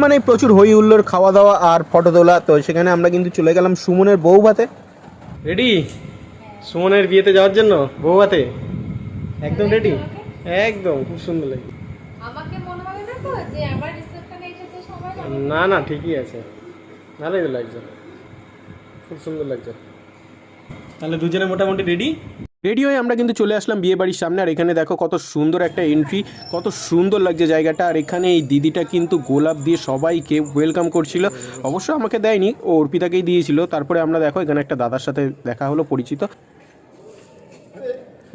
মানে প্রচুর হই হুল্লোড়, খাওয়া দাওয়া আর ফটো তোলা। তো সেখানে আমরা কিন্তু চলে গেলাম সুমনের বউ ভাতে। রেডি সুমনের বিয়েতে যাওয়ার জন্য? বউ ভাতে একদম রেডি, একদম খুব সুন্দর লাগে। আমাকে মনে হবে না তো যে আমার রিসেপশনে এসেছে সবাই? না না ঠিকই আছে, ভালোই তো লাগছে, খুব সুন্দর লাগছে। তাহলে দুজনে মোটামুটি রেডি হয়ে আমরা কিন্তু চলে আসলাম বিয়ে বাড়ির সামনে। আর এখানে দেখো কত সুন্দর একটা এন্ট্রি, কত সুন্দর লাগছে জায়গাটা। আর এখানে এই দিদিটা কিন্তু গোলাপ দিয়ে সবাইকে ওয়েলকাম করছিল। অবশ্য আমাকে দেয়নি, ও অর্পিতাকেই দিয়েছিল। তারপরে আমরা দেখো এখানে একটা দাদার সাথে দেখা হলো, পরিচিত।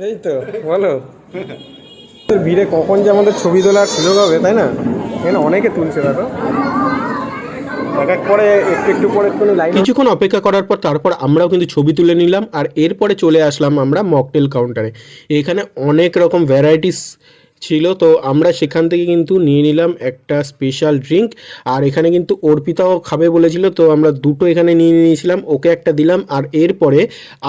এই তো বলো ভিড়ে কখন যে আমাদের ছবি তোলার সুযোগ হবে, তাই না? এখানে অনেকে তুলছে দেখো, পরে একটু পরে কিছুক্ষণ অপেক্ষা করার পর তারপর আমরাও কিন্তু ছবি তুলে নিলাম। আর এরপরে চলে আসলাম আমরা মকটেল কাউন্টারে। এখানে অনেক রকম ভ্যারাইটিস ছিল, তো আমরা সেখান থেকে কিন্তু নিয়ে নিলাম একটা স্পেশাল ড্রিঙ্ক। আর এখানে কিন্তু অর্পিতাও খাবে বলেছিল, তো আমরা দুটো এখানে নিয়ে নিয়েছিলাম, ওকে একটা দিলাম আর এরপরে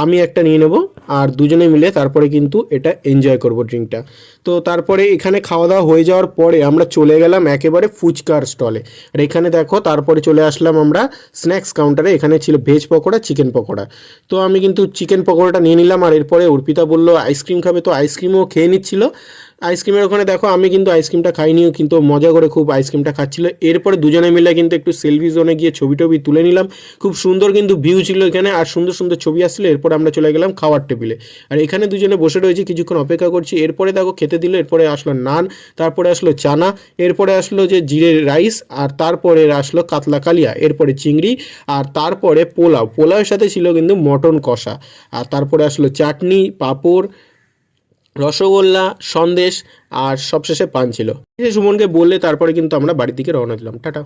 আমি একটা নিয়ে নেব। আর দুজনে মিলে তারপরে কিন্তু এটা এনজয় করব ড্রিঙ্কটা। তো তারপরে এখানে খাওয়া দাওয়া হয়ে যাওয়ার পরে আমরা চলে গেলাম একেবারে ফুচকার স্টলে। আর এখানে দেখো তারপরে চলে আসলাম আমরা স্ন্যাক্স কাউন্টারে। এখানে ছিল ভেজ পকোড়া, চিকেন পকোড়া। তো আমি কিন্তু চিকেন পকোড়াটা নিয়ে নিলাম। আর এরপরে অর্পিতা বলল আইসক্রিম খাবে, তো আইসক্রিমও খেয়ে নিচ্ছিল। আইসক্রিমের ওখানে দেখো আমি কিন্তু আইসক্রিমটা খাইনিও, কিন্তু মজা করে খুব আইসক্রিমটা খাচ্ছিল। এরপরে দুজনে মিলে কিন্তু একটু সেলফি জোনে গিয়ে ছবি টবি তুলে নিলাম। খুব সুন্দর কিন্তু ভিউ ছিল এখানে, আর সুন্দর সুন্দর ছবি আসছিল। এরপরে আমরা চলে গেলাম খাওয়ার টেবিলে। আর এখানে দুজনে বসে রয়েছি, কিছুক্ষণ অপেক্ষা করছি। এরপরে দেখো খেতে দিল। এরপরে আসলো নান, তারপরে আসলো চানা, এরপরে আসলো যে জিরে রাইস, আর তারপরে আসলো কাতলা কালিয়া, এরপরে চিংড়ি, আর তারপরে পোলাওয়ের সাথে ছিল কিন্তু মটন কষা। আর তারপরে আসলো চাটনি, পাঁপড়, রসগোল্লা, সন্দেশ, আর সবশেষে পান ছিল। সুমনকে বললে তারপরে কিন্তু আমরা বাড়ির দিকে রওনা দিলাম। টাটা।